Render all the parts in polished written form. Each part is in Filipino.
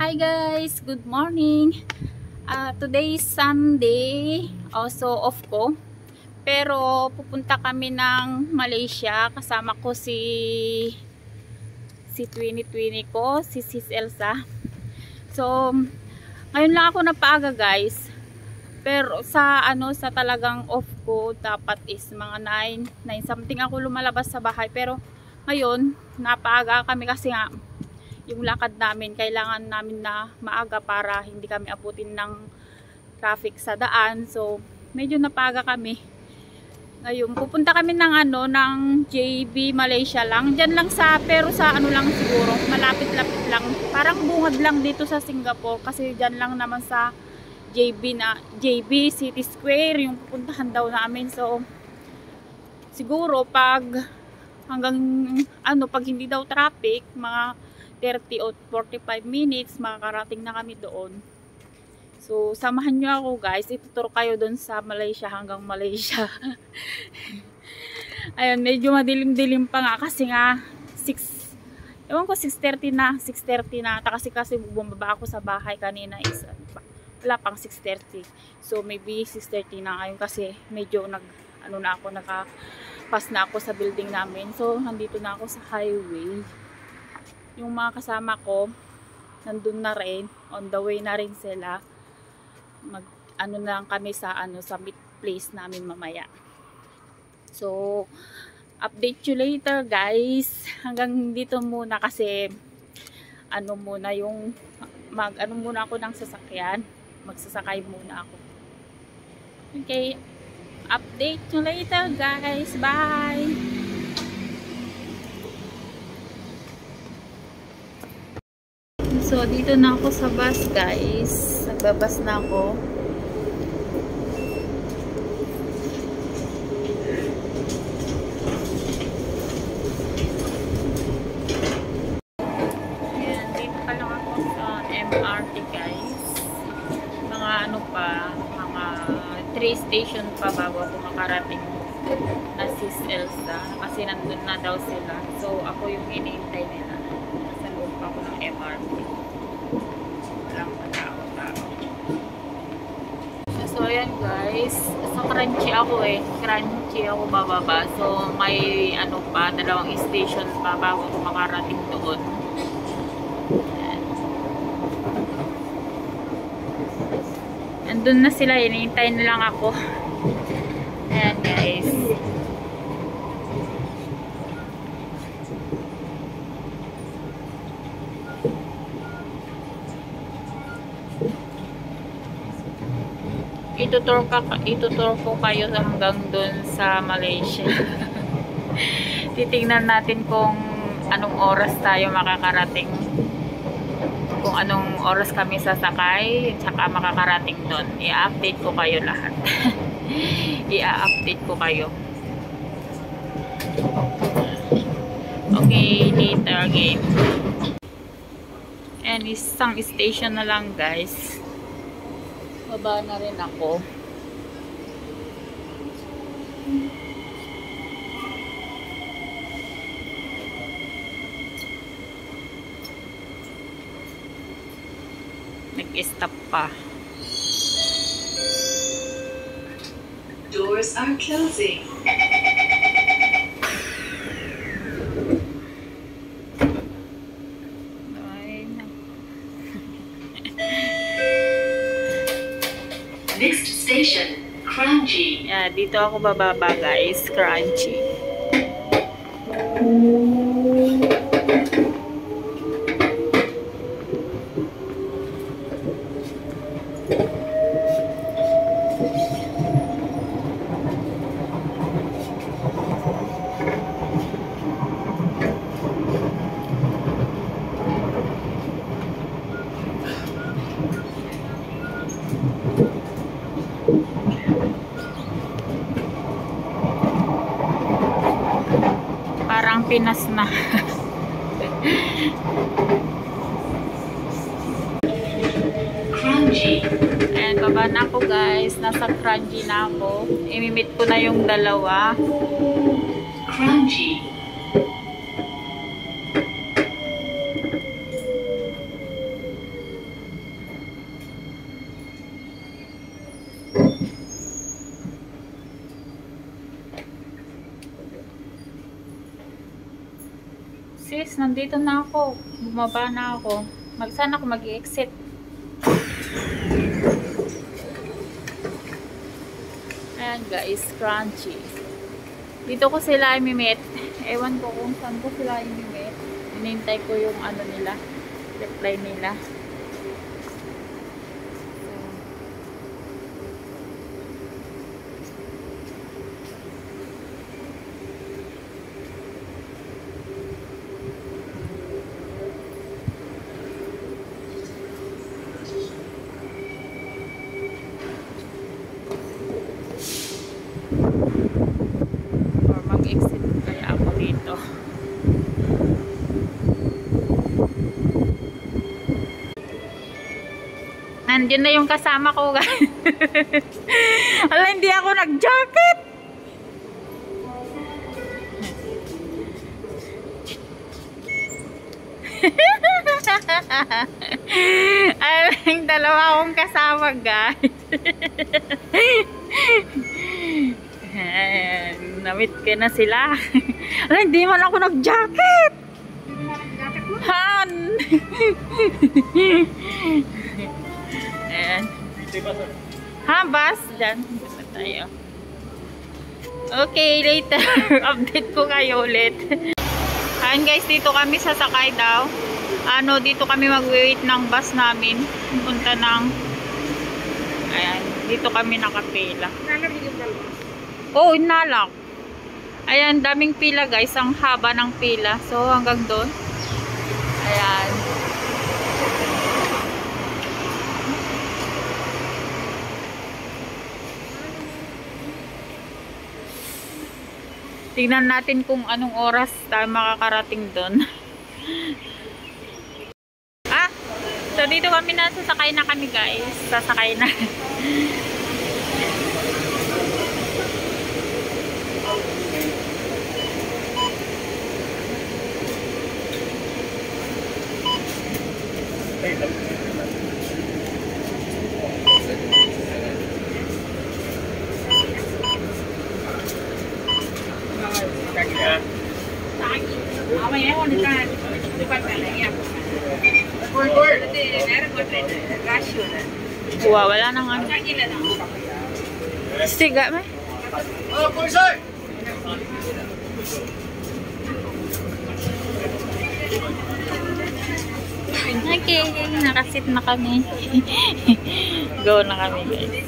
Hi guys, good morning. Today is Sunday, also off ko. Pero pupunta kami ng Malaysia. Kasama ko si Twini ko, si Sis Elsa. So, ngayon lang ako napaaga guys. Pero sa talagang off ko dapat is mga 9 something ako lumalabas sa bahay. Pero ngayon, napaaga kami kasi nga yung lakad namin, kailangan namin na maaga para hindi kami abutin ng traffic sa daan. So, medyo napaga kami. Ngayon, pupunta kami ng JB Malaysia lang. Diyan lang pero sa lang siguro, malapit-lapit lang. Parang bungad lang dito sa Singapore kasi diyan lang naman sa JB City Square yung pupuntahan daw namin. So, siguro pag pag hindi daw traffic, mga 30 o 45 minutes makakarating na kami doon. So samahan nyo ako guys, ituturo kayo doon sa Malaysia hanggang Malaysia. Ayun, medyo madilim-dilim pa nga kasi nga 6:30 na kasi bumaba ako sa bahay kanina is wala pang 6:30. So maybe 6:30 na ngayon kasi medyo nakapas na ako sa building namin. So nandito na ako sa highway. Yung mga kasama ko nandun na rin, on the way na rin sila. Na lang kami sa meet place namin mamaya. So update you later guys. Hanggang dito muna kasi muna ako ng sasakyan. Magsasakay muna ako. Okay, update you later guys. Bye. So, dito na ako sa bus, guys. Nagbabas na ako. Ayan, dito pa lang ako sa MRT, guys. Mga mga 3 station pa bago ako makarating na Sis Elsa. Kasi nandun na daw sila. So, ako yung hinihintay nila. Nasa loob pa ako ng MRT. So ayan guys, sa Crunchy ako bababa. So may dalawang station pa bago ako makarating doon. Andun na sila, hinihintay na lang ako. Ayan guys. Itutur ko kayo hanggang dun sa Malaysia. Titingnan natin kung anong oras tayo makakarating. Kung anong oras kami sasakay, tsaka makakarating dun. I-update ko kayo lahat. I-update ko kayo. Okay, later again. And isang station na lang guys. Baba na rin ako. Nag-stop pa. Doors are closing. Next station, Crunchy. Yeah, dito ako bababa guys, Crunchy. Parang Pinas na. Crunchy. Ayan, baba na ako guys. Nasa Crunchy na ako. Imimit ko na yung dalawa. Crunchy. guys, nandito na ako. Bumaba na ako. Saan ako mag-exit? Ayan guys, crunchy. Dito ko sila imimit. Ewan ko kung saan ko sila imimit. Hinintay ko yung ano nila. Reply nila. Or mag-exit kaya ako dito. Nandiyan na yung kasama ko guys. Ala, hindi ako nag-jacket. Ay, yung dalawa akong kasama guys. Namit ko na sila. Ala, hindi man ako nag-jacket. Han. Ayan. Ha, bus? Diyan. Diyan tayo. Okay, later. Update ko kayo ulit. Ayan guys, dito kami sasakay daw. Dito kami mag-wait ng bus namin. Punta ng... Ayan, dito kami nakapila. Oh, inalak. Ayan, daming pila guys. Ang haba ng pila. So, hanggang doon. Ayan. Tingnan natin kung anong oras tayo makakarating doon. So dito kami na, sasakay na kami guys. Sasakay na. Wow, wala nang ano. Siga, may? Okay, nakasit na kami. Go na kami guys.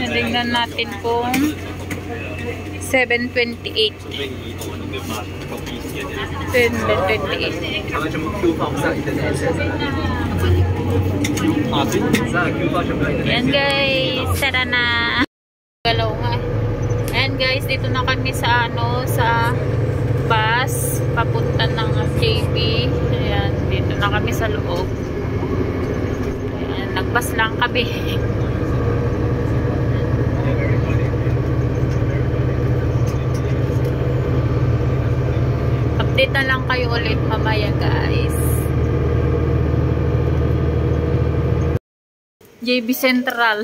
Tingnan natin kung 7:28. 7:28. Ayan guys, tara na. Galaw nga. Ayan guys, dito na kami sa sa bus papunta ng JB. Ayan, dito na kami sa loob. Ayan, nagbus lang kami. Update na lang kayo ulit mamaya guys. JB Central.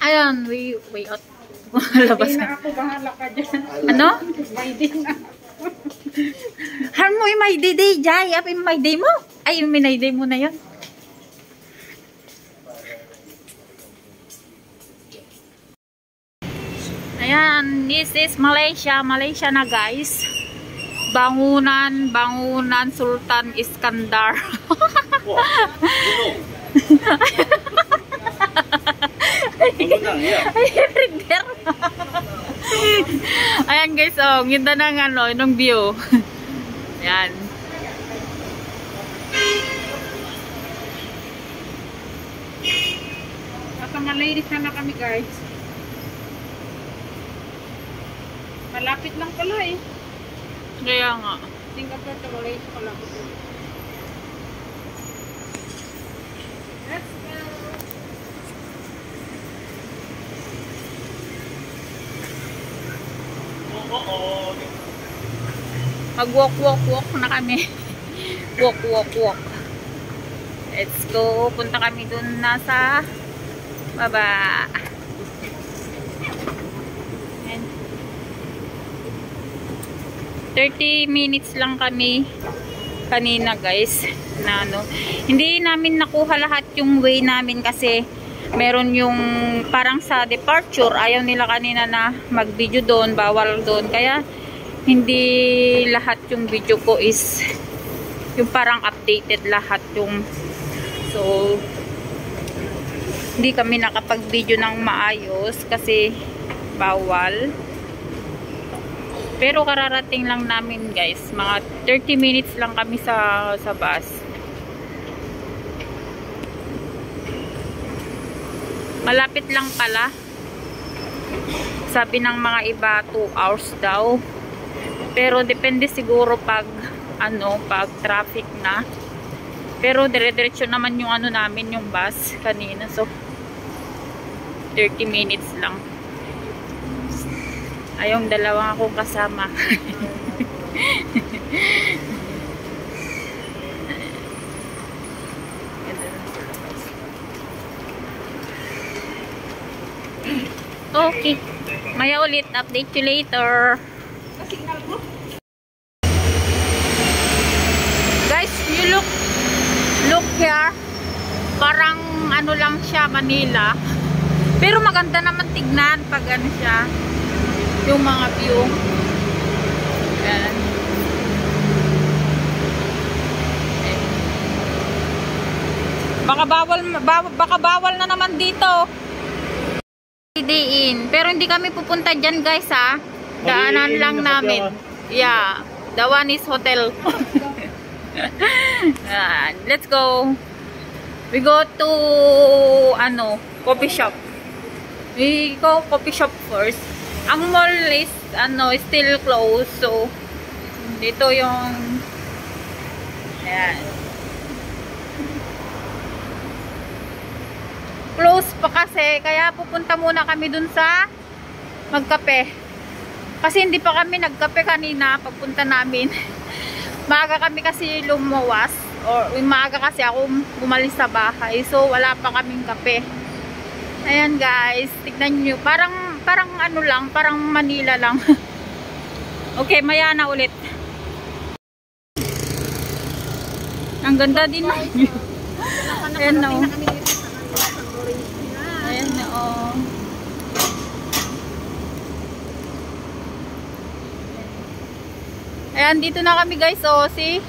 Ayan, way out. Labas na ako, bahala ka dyan. Ano? May day na ako. Har mo yung may day, Jay. Yung may day mo. Ay, yung may day mo na yun. Ayan, this is Malaysia. Malaysia na guys. Bangunan Sultan Iskandar. Ayan guys, oh, ganda ng ng view. Ayan. Nasa Malaysia na kami guys. Malapit lang pala eh. Kaya nga. Singapore to Malaysia pala. Let's go. Mag-walk na kami. Walk. Let's go. Punta kami dun nasa baba. And 30 minutes lang kami kanina guys. Na, ano, hindi namin nakuha lahat yung way namin kasi meron yung parang sa departure. Ayaw nila kanina na mag-video doon. Bawal doon. Kaya hindi lahat yung video ko is yung parang updated lahat yung so hindi kami nakapag-video ng maayos kasi bawal. Pero kararating lang namin guys. Mga 30 minutes lang kami sa bus. Malapit lang pala. Sabi ng mga iba 2 hours daw. Pero depende siguro pag pag traffic na. Pero dire-diretso naman yung namin yung bus kanina. So 30 minutes lang. Ayong dalawang akong kasama. Okay. Maya ulit. Update you later. Guys, you look here. Parang lang siya, Manila. Pero maganda naman tignan pag siya. Yung mga view. Yan. Baka bawal na naman dito. Diin. Pero hindi kami pupunta dyan guys ha. Daanan lang namin. Yeah. The one is hotel. Let's go. We go to coffee shop. We go coffee shop first. Ang mall is still closed. So dito yung ayan. Close pa kasi, kaya pupunta muna kami dun sa magkape. Kasi hindi pa kami nagkape kanina pagpunta namin. Maaga kami kasi lumuwas. Or maaga kasi ako umalis sa bahay. So wala pa kaming kape. Ayan guys, tignan nyo. Parang lang, parang Manila lang. Okay, maya na ulit. Ang ganda din na. Ayan na. Ayan na, oh. Ayan, dito na kami guys, oh. See?